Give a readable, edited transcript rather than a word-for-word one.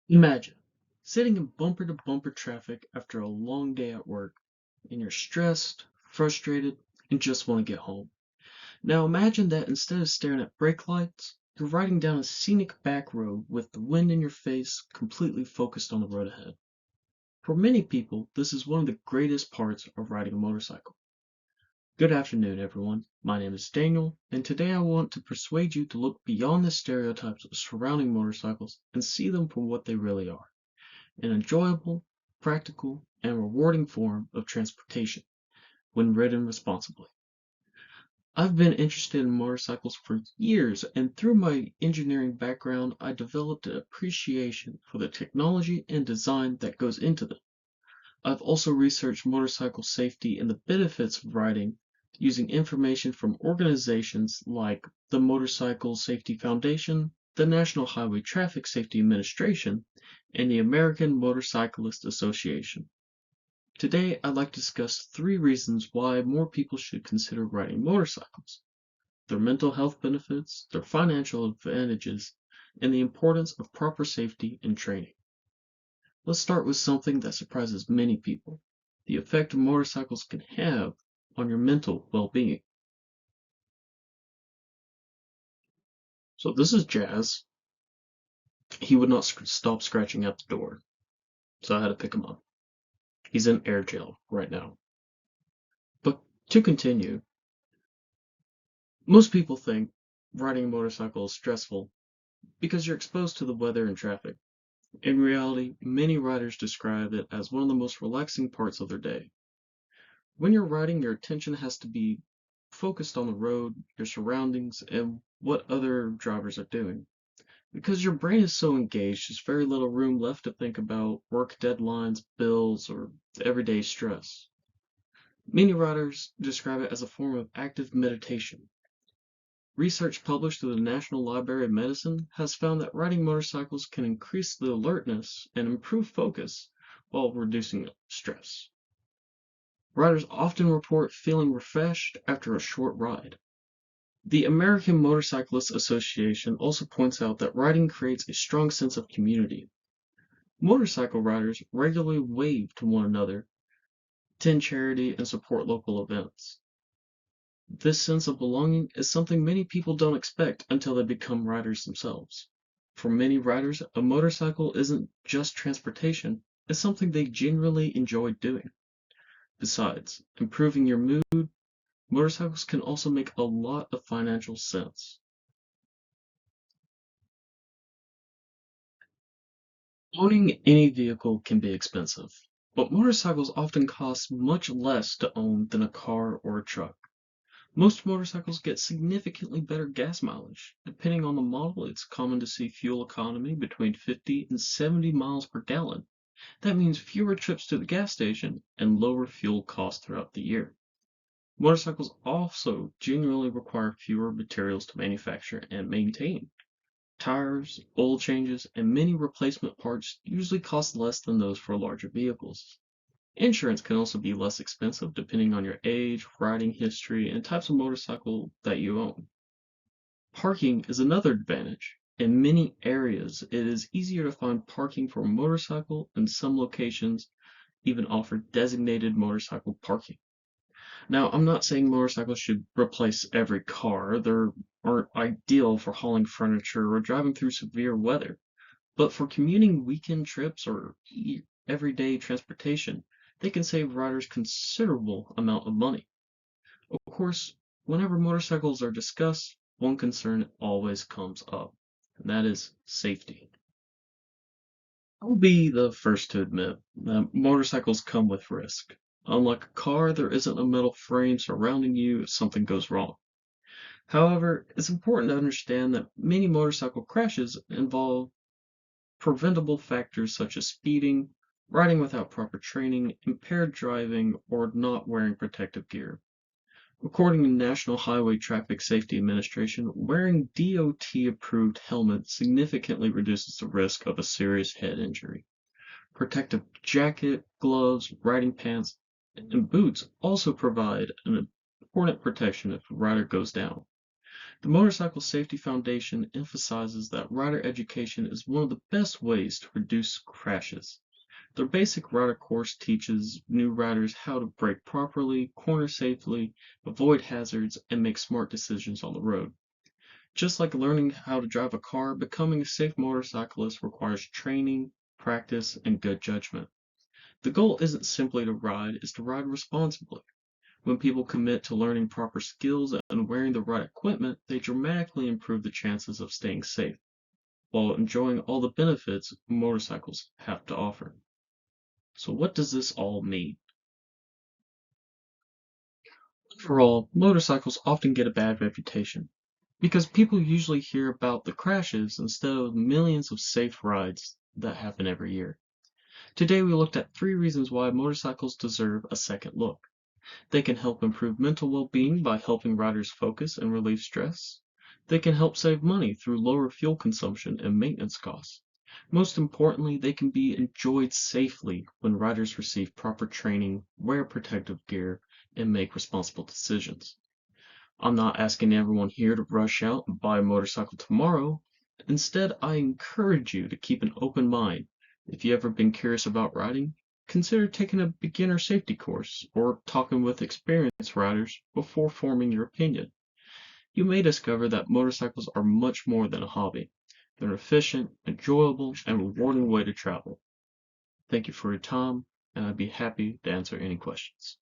Imagine sitting in bumper to bumper traffic after a long day at work, and you're stressed, frustrated, and just want to get home. Now imagine that instead of staring at brake lights, you're riding down a scenic back road with the wind in your face, completely focused on the road ahead. For many people, this is one of the greatest parts of riding a motorcycle. Good afternoon, everyone. My name is Daniel, and today I want to persuade you to look beyond the stereotypes surrounding motorcycles and see them for what they really are: an enjoyable, practical, and rewarding form of transportation when ridden responsibly. I've been interested in motorcycles for years, and through my engineering background, I developed an appreciation for the technology and design that goes into them. I've also researched motorcycle safety and the benefits of riding using information from organizations like the Motorcycle Safety Foundation, the National Highway Traffic Safety Administration, and the American Motorcyclist Association. Today, I'd like to discuss 3 reasons why more people should consider riding motorcycles: their mental health benefits, their financial advantages, and the importance of proper safety and training. Let's start with something that surprises many people: the effect motorcycles can have on your mental well being. So, this is Jazz. He would not stop scratching at the door, so I had to pick him up. He's in air jail right now. But to continue, most people think riding a motorcycle is stressful because you're exposed to the weather and traffic. In reality, many riders describe it as one of the most relaxing parts of their day. When you're riding, your attention has to be focused on the road, your surroundings, and what other drivers are doing. Because your brain is so engaged, there's very little room left to think about work deadlines, bills, or everyday stress. Many riders describe it as a form of active meditation. Research published through the National Library of Medicine has found that riding motorcycles can increase the alertness and improve focus while reducing stress. Riders often report feeling refreshed after a short ride. The American Motorcyclists Association also points out that riding creates a strong sense of community. Motorcycle riders regularly wave to one another, attend charity, and support local events. This sense of belonging is something many people don't expect until they become riders themselves. For many riders, a motorcycle isn't just transportation, it's something they genuinely enjoy doing. Besides improving your mood, motorcycles can also make a lot of financial sense. Owning any vehicle can be expensive, but motorcycles often cost much less to own than a car or a truck. Most motorcycles get significantly better gas mileage. Depending on the model, it's common to see fuel economy between 50 and 70 miles per gallon. That means fewer trips to the gas station and lower fuel costs throughout the year. Motorcycles also generally require fewer materials to manufacture and maintain. Tires, oil changes, and many replacement parts usually cost less than those for larger vehicles. Insurance can also be less expensive depending on your age, riding history, and types of motorcycle that you own. Parking is another advantage. In many areas, it is easier to find parking for a motorcycle, and some locations even offer designated motorcycle parking. Now, I'm not saying motorcycles should replace every car. They aren't ideal for hauling furniture or driving through severe weather. But for commuting weekend trips or everyday transportation, they can save riders considerable amount of money. Of course, whenever motorcycles are discussed, one concern always comes up, and that is safety. I'll be the first to admit that motorcycles come with risk. Unlike a car, there isn't a metal frame surrounding you if something goes wrong. However, it's important to understand that many motorcycle crashes involve preventable factors such as speeding, riding without proper training, impaired driving, or not wearing protective gear. According to the National Highway Traffic Safety Administration, wearing DOT-approved helmets significantly reduces the risk of a serious head injury. Protective jacket, gloves, riding pants, and boots also provide an important protection if a rider goes down. The Motorcycle Safety Foundation emphasizes that rider education is one of the best ways to reduce crashes. Their basic rider course teaches new riders how to brake properly, corner safely, avoid hazards, and make smart decisions on the road. Just like learning how to drive a car, becoming a safe motorcyclist requires training, practice, and good judgment. The goal isn't simply to ride, it's to ride responsibly. When people commit to learning proper skills and wearing the right equipment, they dramatically improve the chances of staying safe, while enjoying all the benefits motorcycles have to offer. So what does this all mean? Overall, motorcycles often get a bad reputation because people usually hear about the crashes instead of the millions of safe rides that happen every year. Today we looked at 3 reasons why motorcycles deserve a second look. They can help improve mental well-being by helping riders focus and relieve stress. They can help save money through lower fuel consumption and maintenance costs. Most importantly, they can be enjoyed safely when riders receive proper training, wear protective gear, and make responsible decisions. I'm not asking everyone here to rush out and buy a motorcycle tomorrow. Instead, I encourage you to keep an open mind. If you've ever been curious about riding, consider taking a beginner safety course or talking with experienced riders before forming your opinion. You may discover that motorcycles are much more than a hobby. They're an efficient, enjoyable, and rewarding way to travel. Thank you for your time, and I'd be happy to answer any questions.